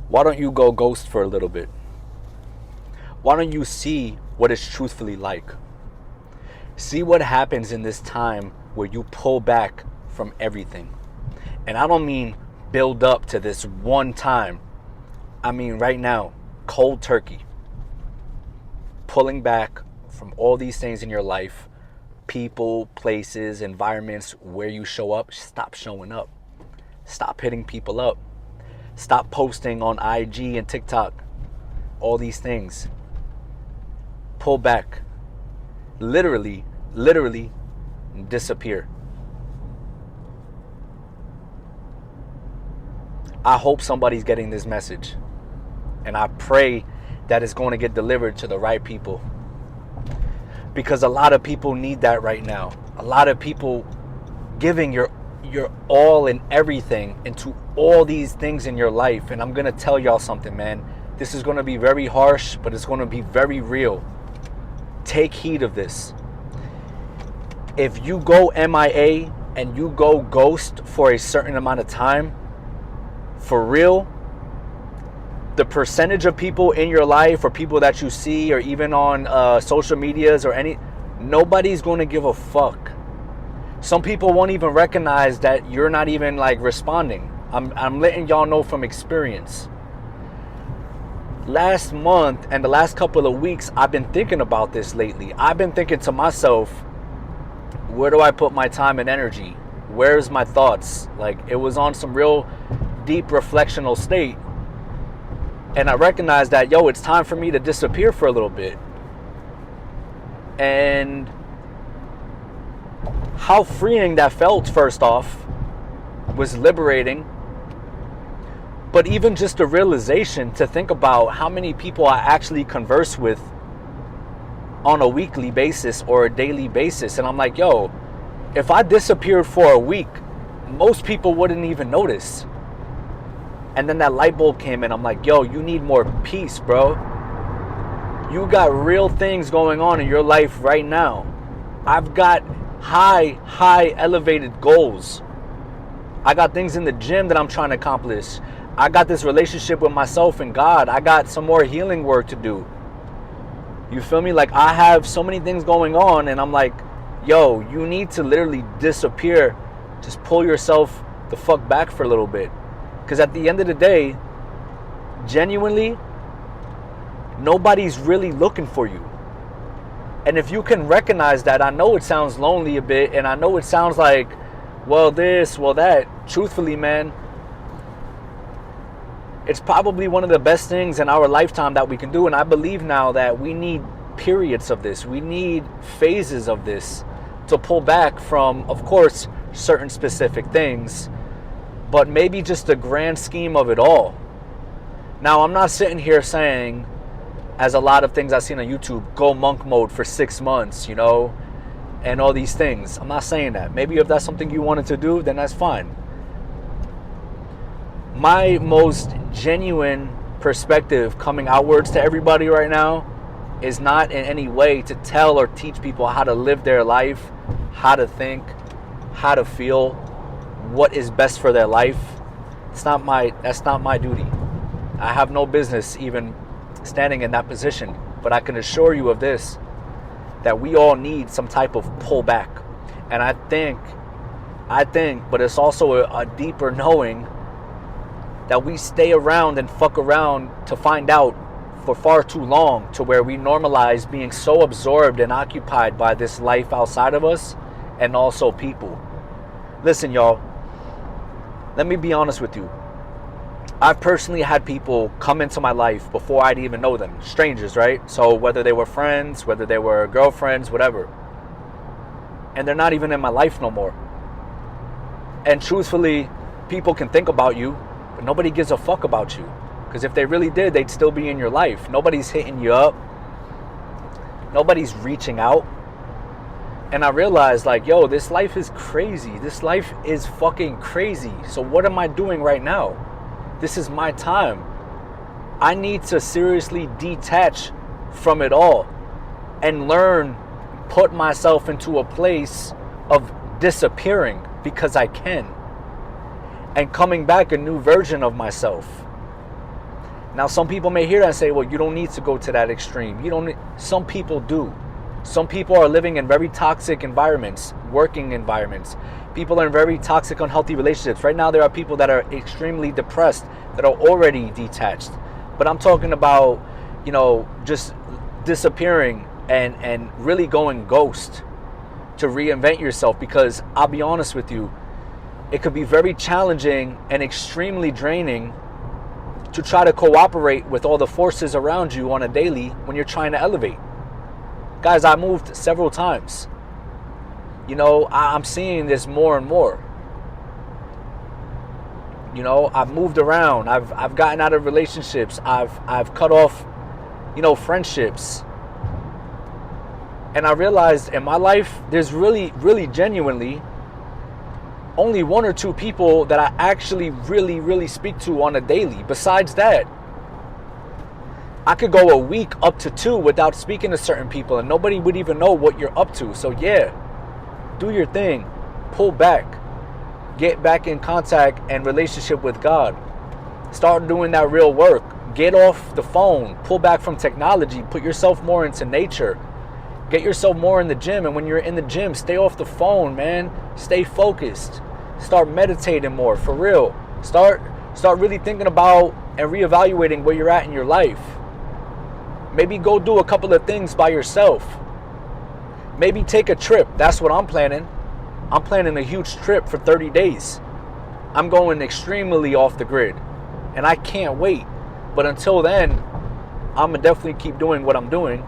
Why don't you go ghost for a little bit? Why don't you see what it's truthfully like? See what happens in this time where you pull back from everything. And I don't mean build up to this one time. I mean right now, cold turkey. Pulling back from all these things in your life, people, places, environments where you show up. Stop showing up. Stop hitting people up. Stop posting on IG and TikTok. All these things. Pull back. Literally disappear. I hope somebody's getting this message. And I pray that it's going to get delivered to the right people. Because a lot of people need that right now. A lot of people giving your all and everything into all these things in your life. And I'm going to tell y'all something, man. This is going to be very harsh, but it's going to be very real. Take heed of this. If you go MIA and you go ghost for a certain amount of time, for real, the percentage of people in your life or people that you see or even on social medias or nobody's going to give a fuck. Some people won't even recognize that you're not even like responding. I'm letting y'all know from experience. Last month and the last couple of weeks, I've been thinking about this lately. I've been thinking to myself, where do I put my time and energy? Where's my thoughts? Like, it was on some real deep reflectional state. And I recognized that, it's time for me to disappear for a little bit. And how freeing that felt, first off, was liberating. But even just the realization to think about how many people I actually converse with on a weekly basis or a daily basis. And I'm like, if I disappeared for a week, most people wouldn't even notice. And then that light bulb came in. I'm like, you need more peace, bro. You got real things going on in your life right now. I've got high elevated goals. I got things in the gym that I'm trying to accomplish. I got this relationship with myself and God. I got some more healing work to do. You feel me? Like, I have so many things going on, and I'm like, you need to literally disappear. Just pull yourself the fuck back for a little bit. Because at the end of the day, genuinely, nobody's really looking for you. And if you can recognize that, I know it sounds lonely a bit, and I know it sounds like, this, that. Truthfully, man, it's probably one of the best things in our lifetime that we can do. And I believe now that we need periods of this. We need phases of this to pull back from, of course, certain specific things, but maybe just the grand scheme of it all. Now, I'm not sitting here saying, as a lot of things I've seen on YouTube, go monk mode for 6 months, and all these things. I'm not saying that. Maybe if that's something you wanted to do, then that's fine. My most genuine perspective coming outwards to everybody right now is not in any way to tell or teach people how to live their life, how to think, how to feel, what is best for their life. That's not my duty. I have no business even standing in that position. But I can assure you of this, that we all need some type of pullback. And I think, but it's also a deeper knowing that we stay around and fuck around to find out for far too long, to where we normalize being so absorbed and occupied by this life outside of us and also people. Listen, y'all, let me be honest with you. I've personally had people come into my life before I'd even know them. Strangers, right? So whether they were friends, whether they were girlfriends, whatever. And they're not even in my life no more. And truthfully, people can think about you, but nobody gives a fuck about you. Because if they really did, they'd still be in your life. Nobody's hitting you up. Nobody's reaching out. And I realized, this life is crazy. This life is fucking crazy. So what am I doing right now? This is my time. I need to seriously detach from it all and learn, put myself into a place of disappearing because I can, and coming back a new version of myself. Now, some people may hear that and say, well, you don't need to go to that extreme. You don't need, some people do. Some people are living in very toxic environments, working environments. People are in very toxic, unhealthy relationships. Right now, there are people that are extremely depressed that are already detached. But I'm talking about, just disappearing and really going ghost to reinvent yourself. Because I'll be honest with you, it could be very challenging and extremely draining to try to cooperate with all the forces around you on a daily when you're trying to elevate. Guys, I moved several times. I'm seeing this more and more. I've moved around. I've gotten out of relationships. I've cut off, friendships. And I realized in my life, there's really, really genuinely only one or two people that I actually really, really speak to on a daily. Besides that, I could go a week up to 2 without speaking to certain people and nobody would even know what you're up to. So yeah, do your thing, pull back, get back in contact and relationship with God. Start doing that real work. Get off the phone, pull back from technology, put yourself more into nature. Get yourself more in the gym, and when you're in the gym, stay off the phone, man. Stay focused. Start meditating more, for real. Start really thinking about and reevaluating where you're at in your life. Maybe go do a couple of things by yourself. Maybe take a trip. That's what I'm planning. I'm planning a huge trip for 30 days. I'm going extremely off the grid, and I can't wait. But until then, I'm going to definitely keep doing what I'm doing.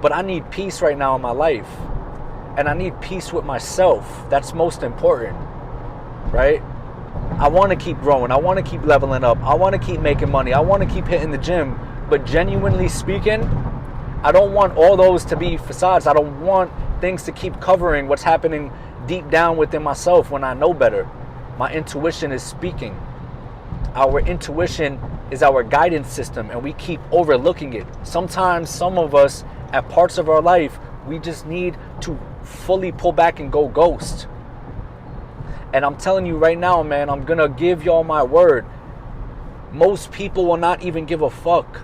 But I need peace right now in my life. And I need peace with myself. That's most important, right? I want to keep growing. I want to keep leveling up. I want to keep making money. I want to keep hitting the gym. But genuinely speaking, I don't want all those to be facades. I don't want things to keep covering what's happening deep down within myself when I know better. My intuition is speaking. Our intuition is our guidance system, and we keep overlooking it. Sometimes some of us, at parts of our life, we just need to fully pull back and go ghost. And I'm telling you right now, man, I'm gonna give y'all my word. Most people will not even give a fuck.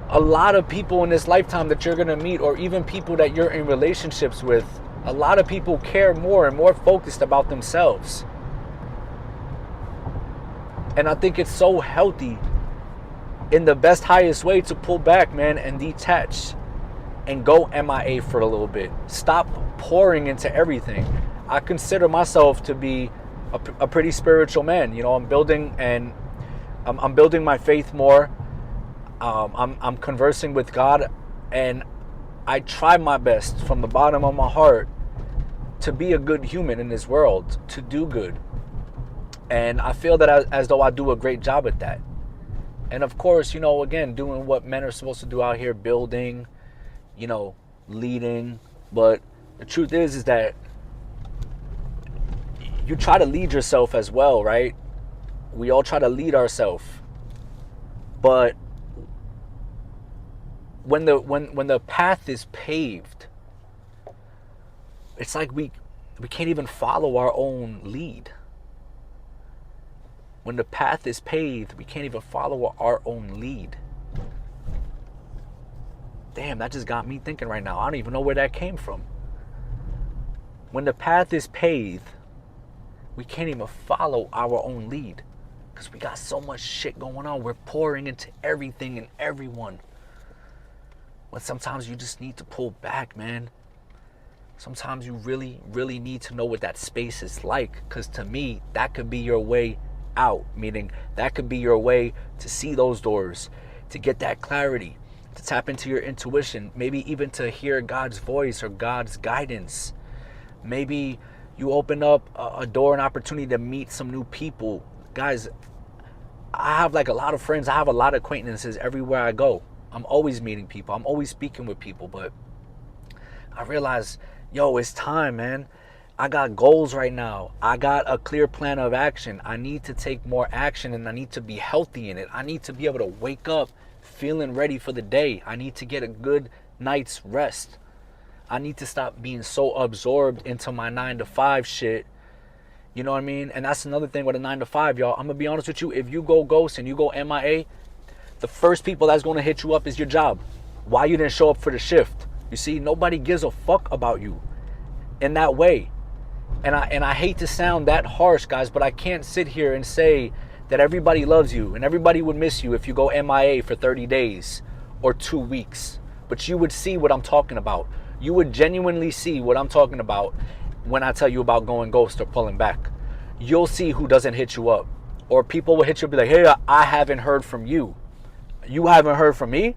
A lot of people in this lifetime that you're gonna meet, or even people that you're in relationships with, a lot of people care more and more focused about themselves. And I think it's so healthy in the best, highest way to pull back, man, and detach and go MIA for a little bit. Stop pouring into everything. I consider myself to be a pretty spiritual man. I'm building I'm building my faith more. I'm conversing with God, and I try my best from the bottom of my heart to be a good human in this world, to do good. And I feel that as though I do a great job at that. And of course, again, doing what men are supposed to do out here, building, leading. But the truth is that you try to lead yourself as well, right? We all try to lead ourselves. But when the path is paved, it's like we can't even follow our own lead. When the path is paved, we can't even follow our own lead. Damn, that just got me thinking right now. I don't even know where that came from. When the path is paved, we can't even follow our own lead because we got so much shit going on. We're pouring into everything and everyone. When sometimes you just need to pull back, man. Sometimes you really, really need to know what that space is like, because to me, that could be your way out, meaning that could be your way to see those doors, to get that clarity, to tap into your intuition, maybe even to hear God's voice or God's guidance. Maybe you open up a door, an opportunity to meet some new people. Guys, I have like a lot of friends. I have a lot of acquaintances everywhere I go. I'm always meeting people. I'm always speaking with people. But I realize, it's time, man. I got goals right now. I got a clear plan of action. I need to take more action, and I need to be healthy in it. I need to be able to wake up feeling ready for the day. I need to get a good night's rest. I need to stop being so absorbed into my 9 to 5 shit You know what I mean? And that's another thing with a 9 to 5, y'all. I'm going to be honest with you. If you go ghost and you go MIA, the first people that's going to hit you up is your job. Why you didn't show up for the shift? You see, nobody gives a fuck about you in that way. And I hate to sound that harsh, guys, but I can't sit here and say that everybody loves you and everybody would miss you if you go MIA for 30 days or 2 weeks. But you would see what I'm talking about. You would genuinely see what I'm talking about when I tell you about going ghost or pulling back. You'll see who doesn't hit you up. Or people will hit you and be like, hey, I haven't heard from you. You haven't heard from me?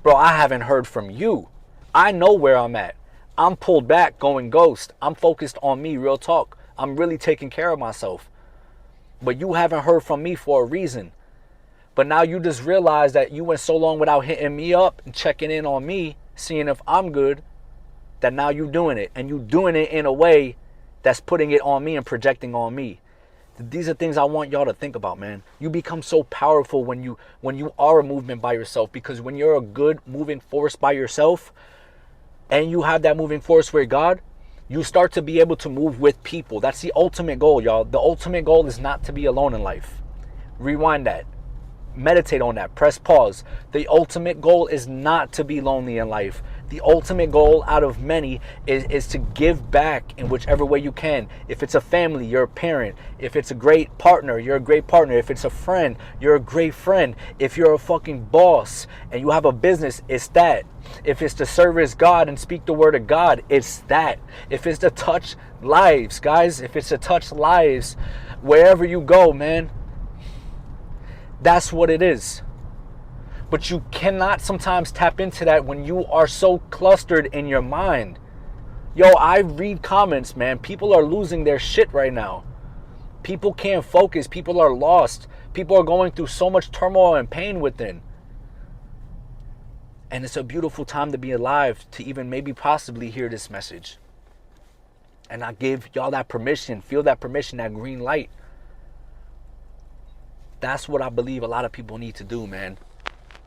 Bro, I haven't heard from you. I know where I'm at. I'm pulled back going ghost. I'm focused on me, real talk. I'm really taking care of myself. But you haven't heard from me for a reason. But now you just realize that you went so long without hitting me up and checking in on me, seeing if I'm good, that now you're doing it. And you're doing it in a way that's putting it on me and projecting on me. These are things I want y'all to think about, man. You become so powerful when you are a movement by yourself, because when you're a good moving force by yourself and you have that moving force with God, you start to be able to move with people. That's the ultimate goal, y'all. The ultimate goal is not to be alone in life. Rewind that. Meditate on that. Press pause. The ultimate goal is not to be lonely in life. The ultimate goal out of many is to give back in whichever way you can. If it's a family, you're a parent. If it's a great partner, you're a great partner. If it's a friend, you're a great friend. If you're a fucking boss and you have a business, it's that. If it's to service God and speak the word of God, it's that. If it's to touch lives, guys, if it's to touch lives, wherever you go, man, that's what it is. But you cannot sometimes tap into that when you are so clustered in your mind. Yo, I read comments, man. People are losing their shit right now. People can't focus. People are lost. People are going through so much turmoil and pain within. And it's a beautiful time to be alive, to even maybe possibly hear this message. And I give y'all that permission. Feel that permission, that green light. That's what I believe a lot of people need to do, man.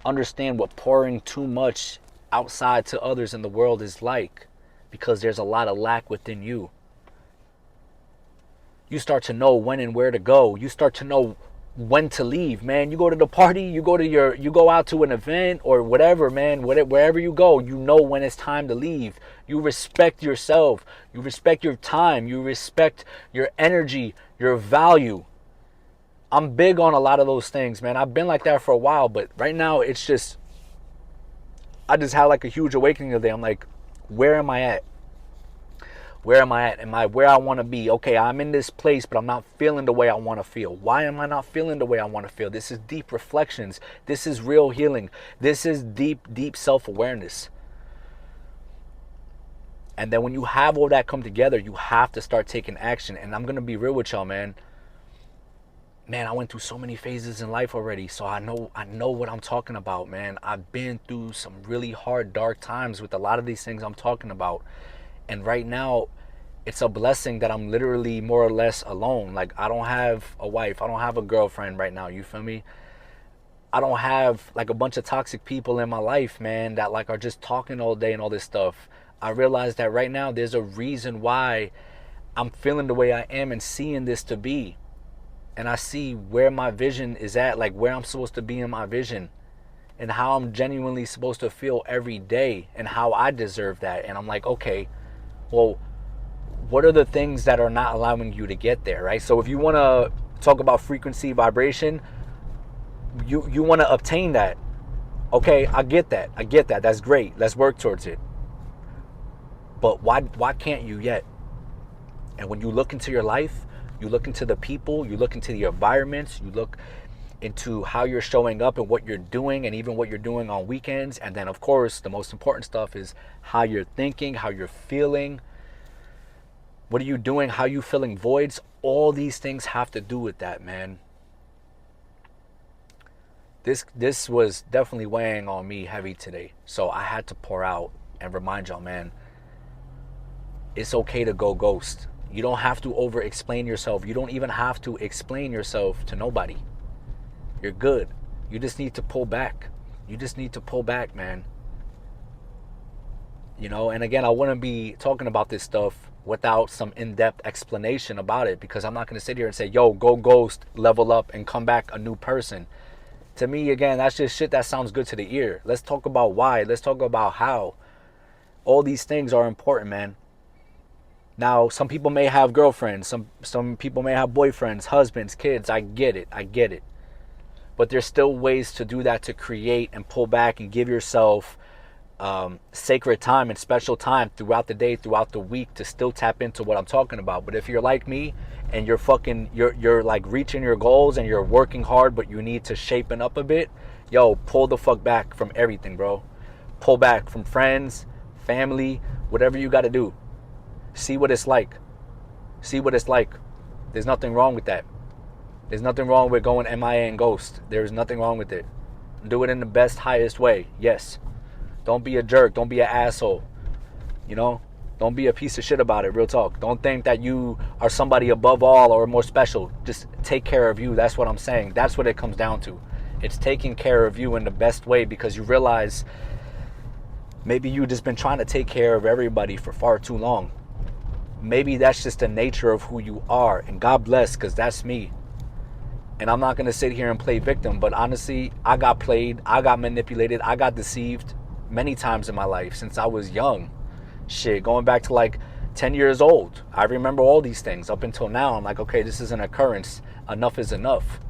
Understand what pouring too much outside to others in the world is like, because there's a lot of lack within you. You start to know when and where to go. You start to know when to leave, man. You go to the party, you go out to an event or whatever, man. Wherever you go, you know when it's time to leave. You respect yourself. You respect your time. You respect your energy, your value. I'm big on a lot of those things, man. I've been like that for a while, but right now it's just, I just had like a huge awakening today. I'm like, where am I at? Where am I at? Am I where I want to be? Okay, I'm in this place, but I'm not feeling the way I want to feel. Why am I not feeling the way I want to feel? This is deep reflections. This is real healing. This is deep, deep self-awareness. And then when you have all that come together, you have to start taking action. And I'm going to be real with y'all, man. Man, I went through so many phases in life already, so I know what I'm talking about, man. I've been through some really hard, dark times with a lot of these things I'm talking about. And right now, it's a blessing that I'm literally more or less alone. Like, I don't have a wife. I don't have a girlfriend right now, you feel me? I don't have, like, a bunch of toxic people in my life, man, that, like, are just talking all day and all this stuff. I realize that right now, there's a reason why I'm feeling the way I am and seeing this to be. And I see where my vision is at, like where I'm supposed to be in my vision and how I'm genuinely supposed to feel every day and how I deserve that. And I'm like, okay, well, what are the things that are not allowing you to get there, right? So if you want to talk about frequency, vibration, you want to obtain that. Okay, I get that. That's great. Let's work towards it. But why can't you yet? And when you look into your life, you look into the people, you look into the environments, you look into how you're showing up and what you're doing and even what you're doing on weekends. And then, of course, the most important stuff is how you're thinking, how you're feeling. What are you doing? How are you filling voids? All these things have to do with that, man. This was definitely weighing on me heavy today. So I had to pour out and remind y'all, man, it's okay to go ghost. You don't have to over-explain yourself. You don't even have to explain yourself to nobody. You're good. You just need to pull back. You just need to pull back, man. You know, and again, I wouldn't be talking about this stuff without some in-depth explanation about it, because I'm not going to sit here and say, yo, go ghost, level up, and come back a new person. To me, again, that's just shit that sounds good to the ear. Let's talk about why. Let's talk about how. All these things are important, man. Now, some people may have girlfriends. Some people may have boyfriends, husbands, kids. I get it. I get it. But there's still ways to do that, to create and pull back and give yourself sacred time and special time throughout the day, throughout the week, to still tap into what I'm talking about. But if you're like me and you're like reaching your goals and you're working hard, but you need to shapen up a bit, yo, pull the fuck back from everything, bro. Pull back from friends, family, whatever you got to do. See what it's like. See what it's like. There's nothing wrong with that. There's nothing wrong with going MIA and ghost. There's nothing wrong with it. Do it in the best, highest way. Yes. Don't be a jerk. Don't be an asshole. You know? Don't be a piece of shit about it. Real talk. Don't think that you are somebody above all or more special. Just take care of you. That's what I'm saying. That's what it comes down to. It's taking care of you in the best way, because you realize maybe you've just been trying to take care of everybody for far too long. Maybe that's just the nature of who you are. And God bless, because that's me. And I'm not going to sit here and play victim. But honestly, I got played. I got manipulated. I got deceived many times in my life since I was young. Shit, going back to like 10 years old. I remember all these things up until now. I'm like, okay, this is an occurrence. Enough is enough.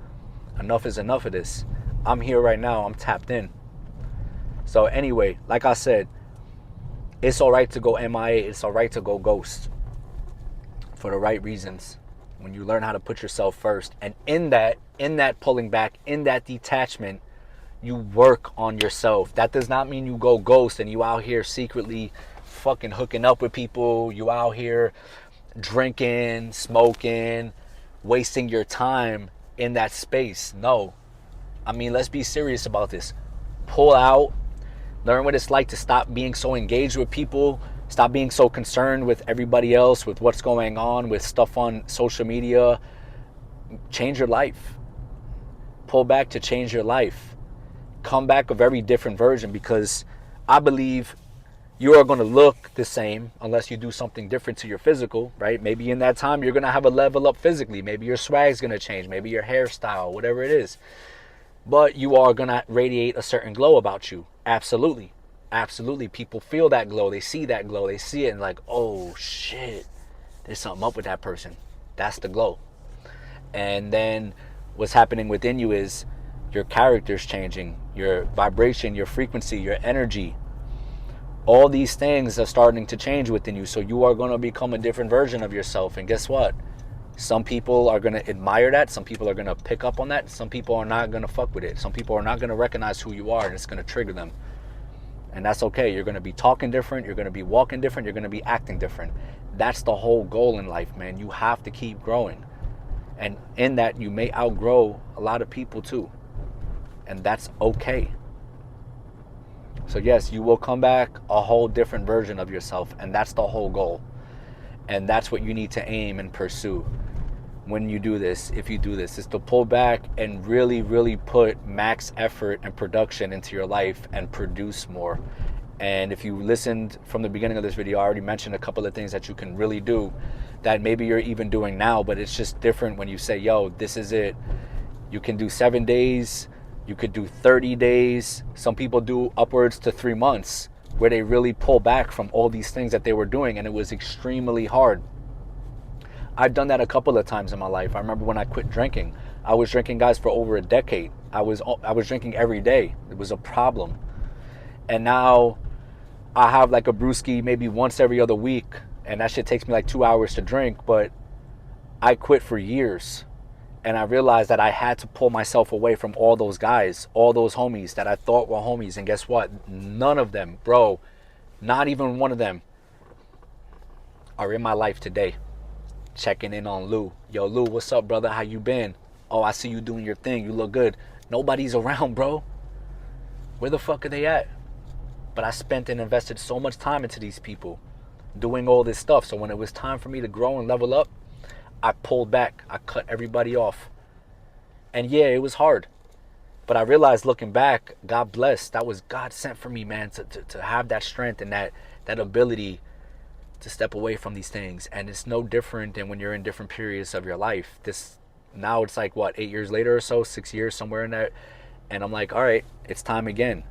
Enough is enough of this. I'm here right now. I'm tapped in. So anyway, like I said, it's all right to go MIA. It's all right to go ghost for the right reasons. When you learn how to put yourself first. And in that pulling back, in that detachment, you work on yourself. That does not mean you go ghost and you out here secretly fucking hooking up with people. You out here drinking, smoking, wasting your time in that space. No. I mean, let's be serious about this. Pull out. Learn what it's like to stop being so engaged with people. Stop being so concerned with everybody else, with what's going on, with stuff on social media. Change your life. Pull back to change your life. Come back a very different version, because I believe you are going to look the same unless you do something different to your physical, right? Maybe in that time you're going to have a level up physically. Maybe your swag's going to change. Maybe your hairstyle, whatever it is. But you are going to radiate a certain glow about you. Absolutely. Absolutely. People feel that glow. They see that glow. They see it and like, oh shit, there's something up with that person. That's the glow. And then what's happening within you is your character's changing, your vibration, your frequency, your energy. All these things are starting to change within you. So you are going to become a different version of yourself. And guess what? Some people are going to admire that. Some people are going to pick up on that. Some people are not going to fuck with it. Some people are not going to recognize who you are, and it's going to trigger them. And that's okay. You're going to be talking different. You're going to be walking different. You're going to be acting different. That's the whole goal in life, man. You have to keep growing. And in that, you may outgrow a lot of people too. And that's okay. So yes, you will come back a whole different version of yourself. And that's the whole goal. And that's what you need to aim and pursue when you do this. If you do this, is to pull back and really, really put max effort and production into your life and produce more. And if you listened from the beginning of this video, I already mentioned a couple of things that you can really do that maybe you're even doing now, but it's just different when you say, yo, this is it. You can do 7 days. You could do 30 days. Some people do upwards to 3 months where they really pull back from all these things that they were doing, and it was extremely hard. I've done that a couple of times in my life. I remember when I quit drinking. I was drinking, guys, for over a decade. I was drinking every day. It was a problem. And now I have like a brewski maybe once every other week, and that shit takes me like 2 hours to drink, but I quit for years. And I realized that I had to pull myself away from all those guys, all those homies that I thought were homies. And guess what? None of them, bro, not even one of them are in my life today. Checking in on Lou. Yo, Lou, what's up, brother? How you been? Oh, I see you doing your thing. You look good. Nobody's around, bro. Where the fuck are they at? But I spent and invested so much time into these people doing all this stuff. So when it was time for me to grow and level up, I pulled back. I cut everybody off. And yeah, it was hard. But I realized looking back, God bless. That was God sent for me, man, to have that strength and that ability to step away from these things. And it's no different than when you're in different periods of your life. This now it's like what, 8 years later or so, 6 years, somewhere in there. And I'm like, all right, it's time again.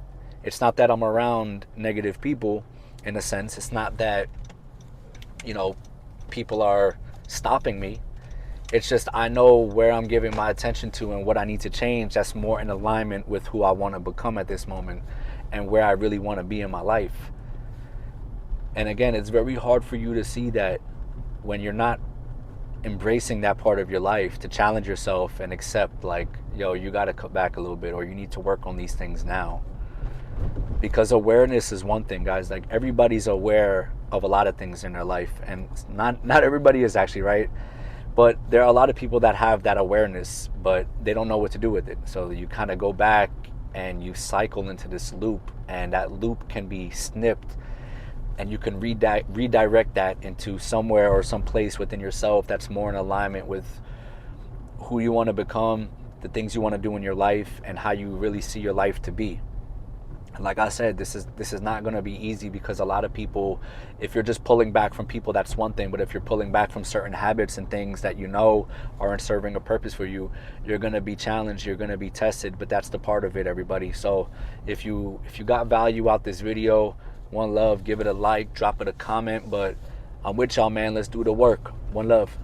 It's not that I'm around negative people in a sense. It's not that, you know, people are stopping me. It's just I know where I'm giving my attention to and what I need to change that's more in alignment with who I want to become at this moment and where I really want to be in my life. And again, it's very hard for you to see that when you're not embracing that part of your life, to challenge yourself and accept, like, yo, you got to cut back a little bit, or you need to work on these things now. Because awareness is one thing, guys. Like, everybody's aware of a lot of things in their life, and not everybody is actually, right? But there are a lot of people that have that awareness, but they don't know what to do with it. So you kind of go back and you cycle into this loop, and that loop can be snipped, and you can redirect that into somewhere or some place within yourself that's more in alignment with who you want to become, the things you want to do in your life, and how you really see your life to be. And like I said, this is not going to be easy, because a lot of people, if you're just pulling back from people, that's one thing. But if you're pulling back from certain habits and things that you know aren't serving a purpose for you, you're going to be challenged, you're going to be tested. But that's the part of it, everybody. So if you got value out this video, one love, give it a like, drop it a comment. But I'm with y'all, man. Let's do the work. One love.